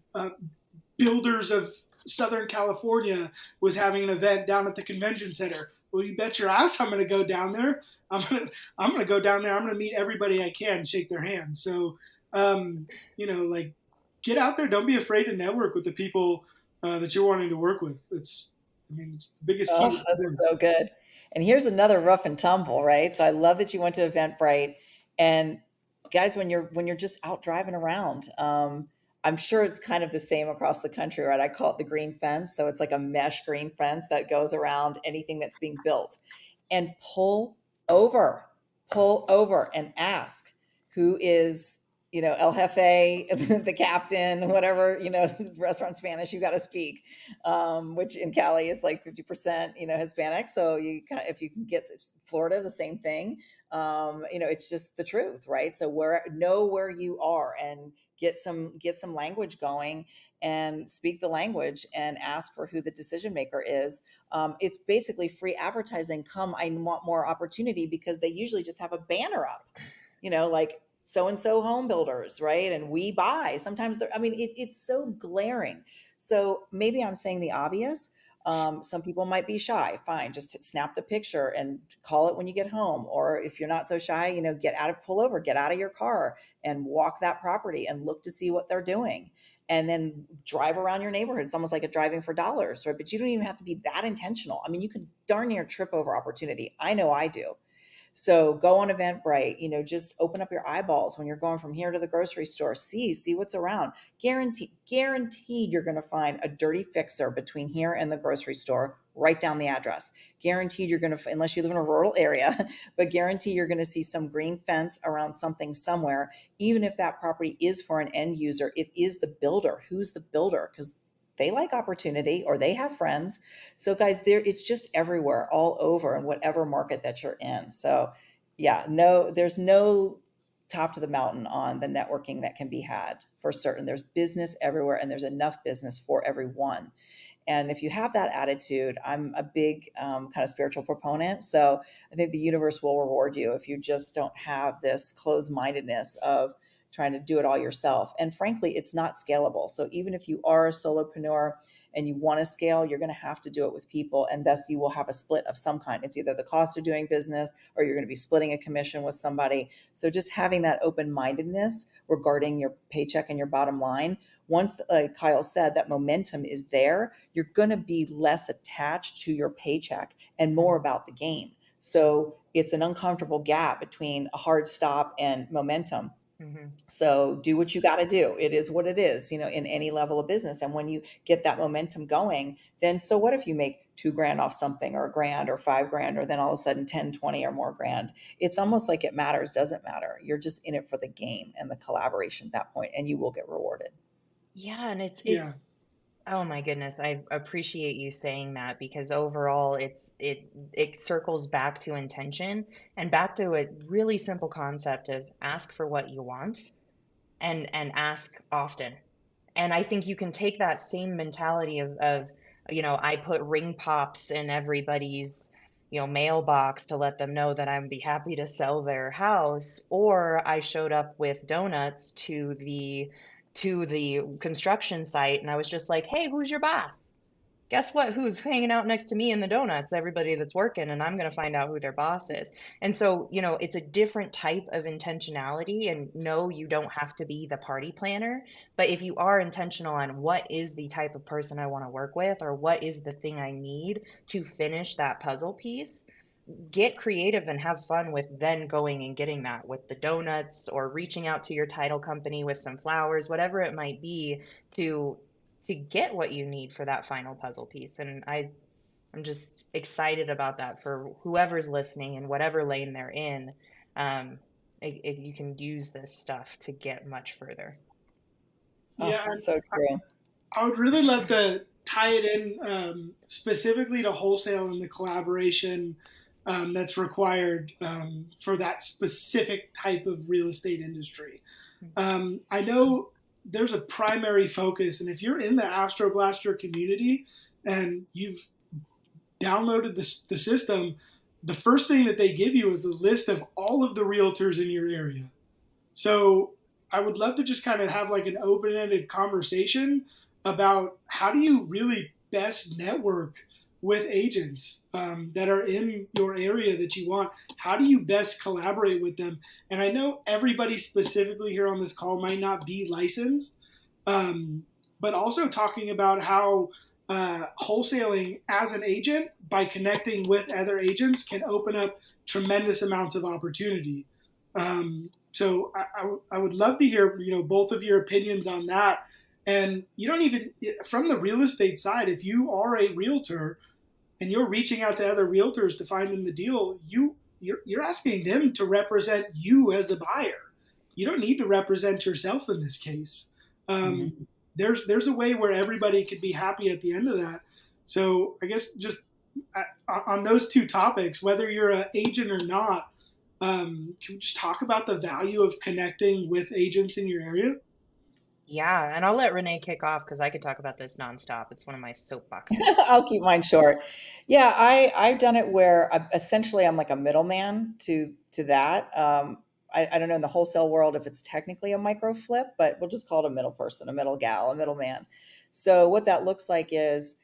Builders of Southern California was having an event down at the convention center. Well, you bet your ass I'm going to go down there. I'm going to go down there. I'm going to meet everybody I can, shake their hand. So, like get out there. Don't be afraid to network with the people that you're wanting to work with. It's the biggest key Oh, to that's success. so good. And here's another rough and tumble, right? So I love that you went to Eventbrite. And guys, when you're just out driving around, I'm sure it's kind of the same across the country, right? I call it the green fence. So it's like a mesh green fence that goes around anything that's being built. And over, pull over and ask who is, El Jefe, the captain, whatever, restaurant Spanish you got to speak, which in Cali is like 50%, Hispanic. So you kind of, if you can get Florida, the same thing. It's just the truth, right? So know where you are and get some language going and speak the language and ask for who the decision maker is. It's basically free advertising. Come, I want more opportunity, because they usually just have a banner up, like so and so home builders, right? And we buy. Sometimes it's so glaring. So maybe I'm saying the obvious. Some people might be shy. Fine, just snap the picture and call it when you get home. Or if you're not so shy, pull over, get out of your car and walk that property and look to see what they're doing. And then drive around your neighborhood. It's almost like a driving for dollars, right? But you don't even have to be that intentional. I mean, you could darn near trip over opportunity. I know I do. So go on Eventbrite, just open up your eyeballs when you're going from here to the grocery store. See what's around. Guaranteed you're going to find a dirty fixer between here and the grocery store. Write down the address. Guaranteed you're going to, unless you live in a rural area, but guarantee you're going to see some green fence around something somewhere. Even if that property is for an end user, it is the builder. Who's the builder? Because they like opportunity or they have friends. So guys, it's just everywhere, all over, in whatever market that you're in. So yeah, no, there's no top to the mountain on the networking that can be had, for certain. There's business everywhere, and there's enough business for everyone. And if you have that attitude, I'm a big kind of spiritual proponent. So I think the universe will reward you if you just don't have this closed mindedness of trying to do it all yourself. And frankly, it's not scalable. So even if you are a solopreneur and you want to scale, you're going to have to do it with people. And thus you will have a split of some kind. It's either the cost of doing business or you're going to be splitting a commission with somebody. So just having that open-mindedness regarding your paycheck and your bottom line. Once, like Kyle said, that momentum is there, you're going to be less attached to your paycheck and more about the game. So it's an uncomfortable gap between a hard stop and momentum. Hmm. So do what you got to do. It is what it is, in any level of business. And when you get that momentum going, then so what if you make $2,000 off something, or $1,000 or $5,000, or then all of a sudden 10, 20 or more grand? It's almost like it matters, doesn't matter. You're just in it for the game and the collaboration at that point, and you will get rewarded. Yeah, and Yeah, oh my goodness, I appreciate you saying that, because overall it circles back to intention and back to a really simple concept of ask for what you want and ask often. And I think you can take that same mentality of I put ring pops in everybody's, mailbox to let them know that I'd be happy to sell their house, or I showed up with donuts to the construction site and I was just like, "Hey, who's your boss?" Guess what? Who's hanging out next to me in the donuts? Everybody that's working, and I'm going to find out who their boss is. And so, it's a different type of intentionality. And no, you don't have to be the party planner. But if you are intentional on what is the type of person I want to work with, or what is the thing I need to finish that puzzle piece, get creative and have fun with then going and getting that with the donuts, or reaching out to your title company with some flowers, whatever it might be, to get what you need for that final puzzle piece. And I'm just excited about that for whoever's listening in whatever lane they're in. Um, you can use this stuff to get much further. Oh, Yeah, it's so true. I would really love to tie it in specifically to wholesale and the collaboration that's required for that specific type of real estate industry. I know there's a primary focus, and if you're in the Astro Blaster community and you've downloaded the system, the first thing that they give you is a list of all of the realtors in your area. So I would love to just kind of have like an open ended conversation about how do you really best network with agents that are in your area that you want. How do you best collaborate with them? And I know everybody specifically here on this call might not be licensed, um, but also talking about how wholesaling as an agent by connecting with other agents can open up tremendous amounts of opportunity. So I would love to hear both of your opinions on that. And you don't even from the real estate side, if you are a realtor and you're reaching out to other realtors to find them the deal, you're asking them to represent you as a buyer. You don't need to represent yourself in this case. Um, Mhm. there's a way where everybody could be happy at the end of that. So I guess just on those two topics, whether you're an agent or not, can we just talk about the value of connecting with agents in your area? Yeah, and I'll let Renee kick off because I could talk about this nonstop. It's one of my soapboxes. I'll keep mine short. Yeah, I've done it where essentially I'm like a middleman to that. I don't know in the wholesale world if it's technically a micro flip, but we'll just call it a middle person, a middle gal, a middleman. So what that looks like is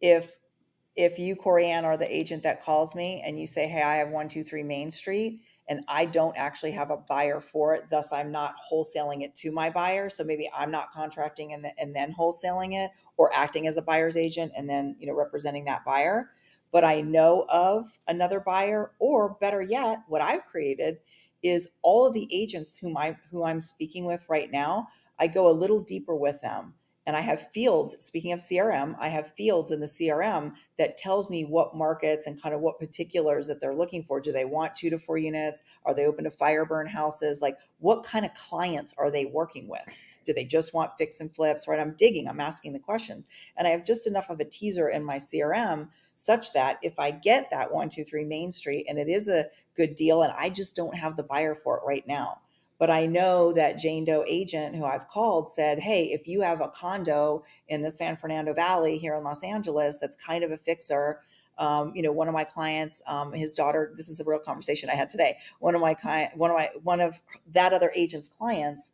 if you, Corianne, are the agent that calls me and you say, hey, I have 123 Main Street and I don't actually have a buyer for it, thus I'm not wholesaling it to my buyer. So maybe I'm not contracting and then wholesaling it or acting as a buyer's agent and then, representing that buyer. But I know of another buyer, or better yet, what I've created is all of the agents who I'm speaking with right now, I go a little deeper with them. And I have fields, speaking of CRM, I have fields in the CRM that tells me what markets and kind of what particulars that they're looking for. Do they want 2 to 4 units? Are they open to fire burn houses? Like what kind of clients are they working with? Do they just want fix and flips? Right? I'm digging, I'm asking the questions. And I have just enough of a teaser in my CRM such that if I get that 123 Main Street and it is a good deal and I just don't have the buyer for it right now, but I know that Jane Doe agent who I've called said, hey, if you have a condo in the San Fernando Valley here in Los Angeles that's kind of a fixer, one of my clients, his daughter, this is a real conversation I had today. One of that other agent's clients'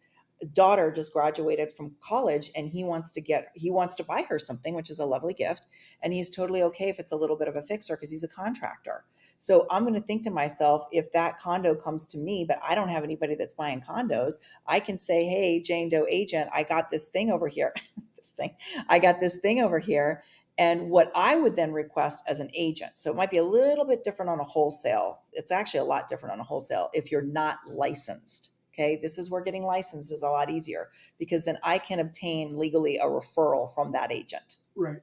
daughter just graduated from college and he wants to buy her something, which is a lovely gift. And he's totally okay if it's a little bit of a fixer because he's a contractor. So I'm going to think to myself, if that condo comes to me, but I don't have anybody that's buying condos, I can say, hey, Jane Doe agent, I got this thing over here. I got this thing over here. And what I would then request as an agent, so it might be a little bit different on a wholesale. It's actually a lot different on a wholesale if you're not licensed. Okay, this is where getting licensed is a lot easier because then I can obtain legally a referral from that agent. Right.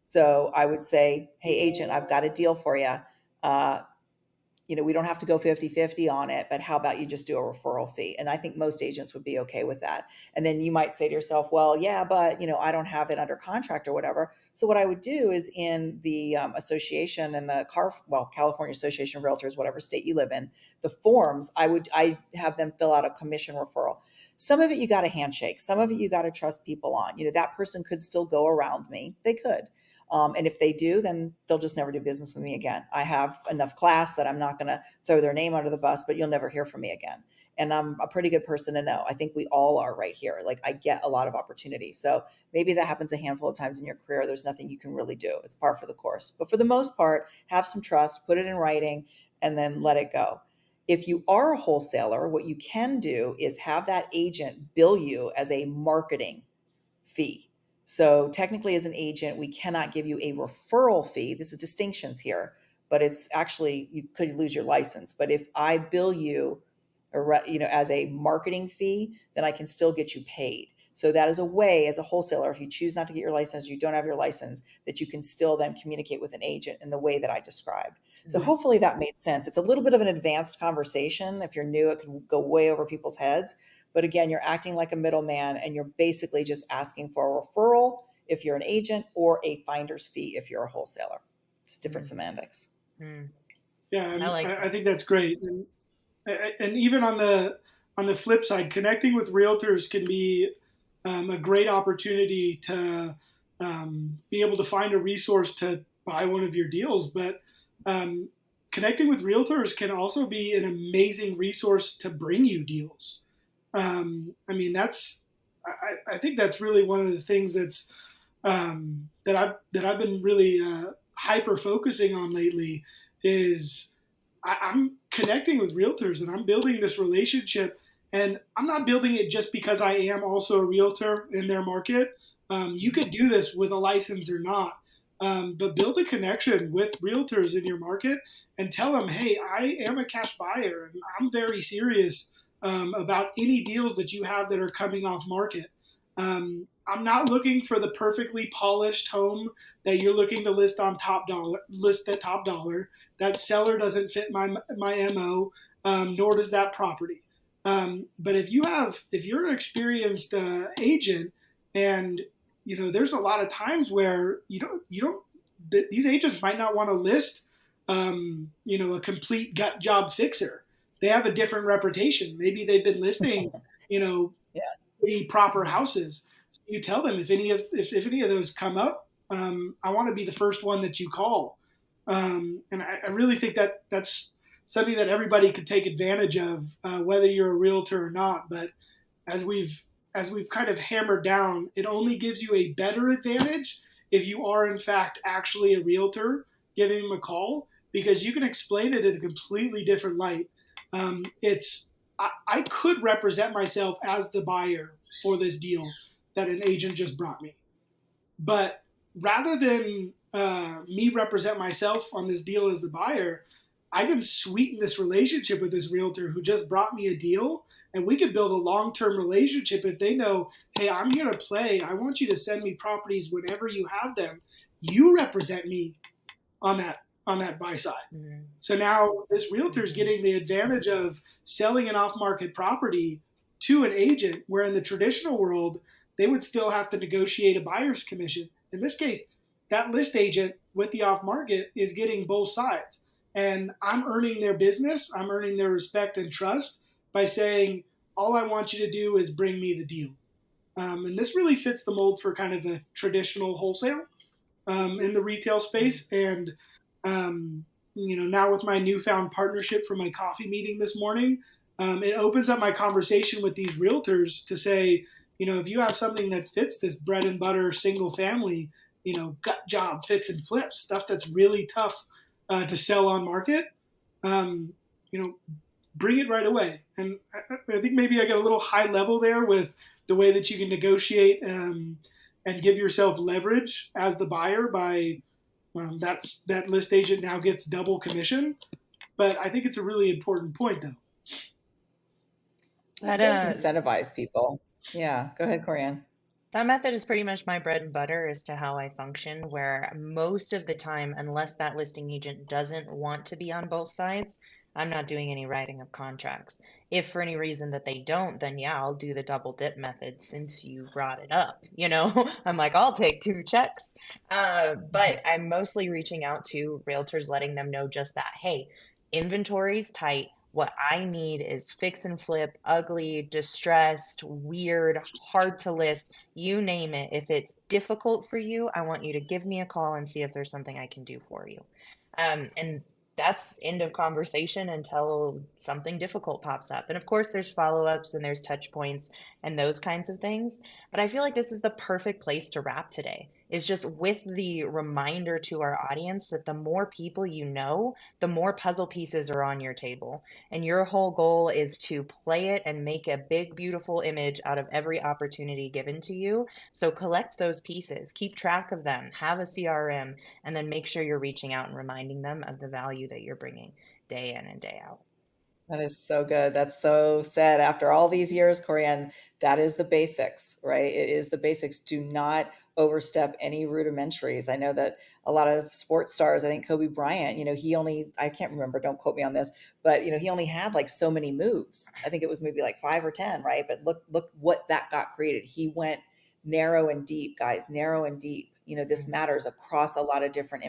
So I would say, hey, agent, I've got a deal for you. Uh, we don't have to go 50-50 on it, but how about you just do a referral fee? And I think most agents would be okay with that. And then you might say to yourself, well, yeah, but I don't have it under contract or whatever. So what I would do is in the association and California Association of Realtors, whatever state you live in, the forms, I have them fill out a commission referral. Some of it you got to handshake. Some of it you got to trust people on. That person could still go around me. They could. And if they do, then they'll just never do business with me again. I have enough class that I'm not going to throw their name under the bus, but you'll never hear from me again. And I'm a pretty good person to know. I think we all are right here. Like I get a lot of opportunity. So maybe that happens a handful of times in your career. There's nothing you can really do. It's par for the course. But for the most part, have some trust, put it in writing, and then let it go. If you are a wholesaler, what you can do is have that agent bill you as a marketing fee. So technically as an agent, we cannot give you a referral fee. This is distinctions here, but it's actually, you could lose your license. But if I bill you, or as a marketing fee, then I can still get you paid. So that is a way, as a wholesaler, if you choose not to get your license, you don't have your license, that you can still then communicate with an agent in the way that I described. So Mhm. hopefully that made sense. It's a little bit of an advanced conversation. If you're new, it can go way over people's heads. But again, you're acting like a middleman, and you're basically just asking for a referral if you're an agent, or a finder's fee if you're a wholesaler. Just different Mm. semantics. Mm. Yeah, I like I that. think that's great. And even on the flip side, connecting with realtors can be a great opportunity to be able to find a resource to buy one of your deals. But um, connecting with realtors can also be an amazing resource to bring you deals. I mean, I think that's really one of the things that I've been really hyper focusing on lately is I'm connecting with realtors and I'm building this relationship. And I'm not building it just because I am also a realtor in their market. You could do this with a license or not, but build a connection with realtors in your market and tell them, hey, I am a cash buyer and I'm very serious about any deals that you have that are coming off market. I'm not looking for the perfectly polished home that you're looking to list at top dollar. That seller doesn't fit my mo, nor does that property. But if you're an experienced agent, and there's a lot of times where you don't these agents might not want to list a complete gut job fixer. They have a different reputation. Maybe they've been listing you know Yeah. pretty proper Mhm. houses. So you tell them if any of those come up, I want to be the first one that you call. And I really think that that's something that everybody could take advantage of, whether you're a realtor or not. But as we've as we've kind of hammered down, it only gives you a better advantage if you are in fact actually a realtor giving them a call, because you can explain it in a completely different light. It's I could represent myself as the buyer for this deal that an agent just brought me, but rather than me represent myself on this deal as the buyer, I can sweeten this relationship with this realtor who just brought me a deal. And we could build a long term relationship if they know, hey, I'm here to play. I want you to send me properties whenever you have them. You represent me on that buy side. Mhm. So now this realtor is Mhm. getting the advantage of selling an off market property to an agent, where in the traditional world, they would still have to negotiate a buyer's commission. In this case, that list agent with the off market is getting both sides. And I'm earning their business, I'm earning their respect and trust by saying, all I want you to do is bring me the deal. And this really fits the mold for kind of a traditional wholesale in the retail Mhm. space. And now with my newfound partnership for my coffee meeting this morning, it opens up my conversation with these realtors to say, if you have something that fits this bread and butter single family, gut job fix and flip stuff that's really tough to sell on market, um, you know, bring it right away. And I think maybe I got a little high level there with the way that you can negotiate and give yourself leverage as the buyer by that list agent now gets double commission. But I think it's a really important point, though. It That does incentivize people. Yeah. Go ahead, Corianne. That method is pretty much my bread and butter as to how I function, where most of the time, unless that listing agent doesn't want to be on both sides, I'm not doing any writing of contracts. If for any reason that they don't, then yeah, I'll do the double dip method since you brought it up. I'm like, I'll take two checks. But I'm mostly reaching out to realtors, letting them know just that, hey, inventory's tight. What I need is fix and flip, ugly, distressed, weird, hard to list, you name it. If it's difficult for you, I want you to give me a call and see if there's something I can do for you. And that's end of conversation until something difficult pops up. And of course, there's follow-ups and there's touch points and those kinds of things. But I feel like this is the perfect place to wrap today, is just with the reminder to our audience that the more people you know, the more puzzle pieces are on your table. And your whole goal is to play it and make a big, beautiful image out of every opportunity given to you. So collect those pieces, keep track of them, have a CRM, and then make sure you're reaching out and reminding them of the value that you're bringing day in and day out. That is so good. That's so said after all these years, Corianne. That is the basics, right? It is the basics. Do not overstep any rudimentaries. I know that a lot of sports stars, I think Kobe Bryant, he only, I can't remember, don't quote me on this, but he only had like so many moves. I think it was maybe like 5 or 10, right? But look what that got created. He went narrow and deep, guys, narrow and deep. This Mhm. matters across a lot of different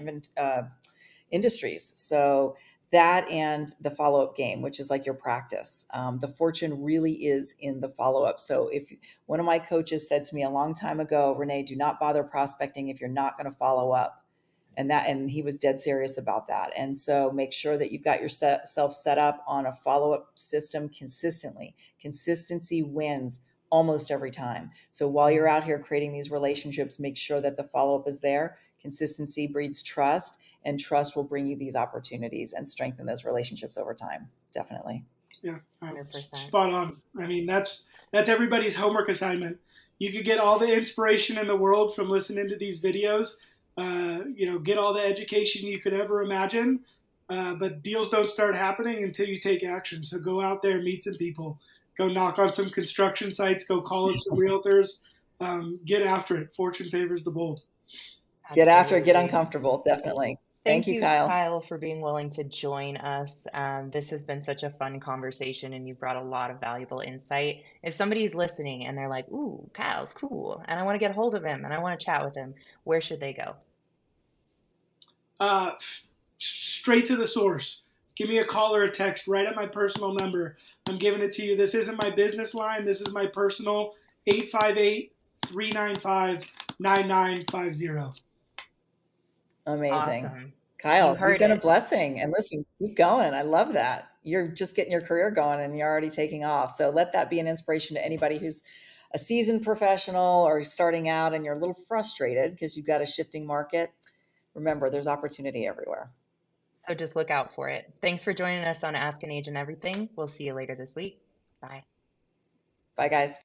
industries. So that and the follow up game, which is like your practice. The fortune really is in the follow up. So if one of my coaches said to me a long time ago, Renee, do not bother prospecting if you're not going to follow up. And he was dead serious about that. And so make sure that you've got yourself set up on a follow up system consistently. Consistency wins almost every time. So while you're out here creating these relationships, make sure that the follow up is there. Consistency breeds trust, and trust will bring you these opportunities and strengthen those relationships over time. Definitely. Yeah, 100%. spot on. I mean, that's everybody's homework assignment. You could get all the inspiration in the world from listening to these videos. Get all the education you could ever imagine. But deals don't start happening until you take action. So go out there, meet some people, go knock on some construction sites, go call up some realtors, get after it. Fortune favors the bold. Get after it, get Absolutely. uncomfortable. Definitely. Thank Thank you, you, Kyle. Kyle, for being willing to join us. This has been such a fun conversation, and you've brought a lot of valuable insight. If somebody's listening and they're like, "Ooh, Kyle's cool, and I want to get a hold of him and I want to chat with him," where should they go? uh, Straight to the source. Give me a call or a text right at my personal number. I'm giving it to you. This isn't my business line. This is my personal 858-395-9950. Amazing. Awesome. You Kyle, you've heard been a it. blessing. And listen, keep going. I love that. You're just getting your career going and you're already taking off. So let that be an inspiration to anybody who's a seasoned professional or starting out and you're a little frustrated because you've got a shifting market. Remember, there's opportunity everywhere. So just look out for it. Thanks for joining us on Ask an Agent Everything. We'll see you later this week. Bye. Bye, guys.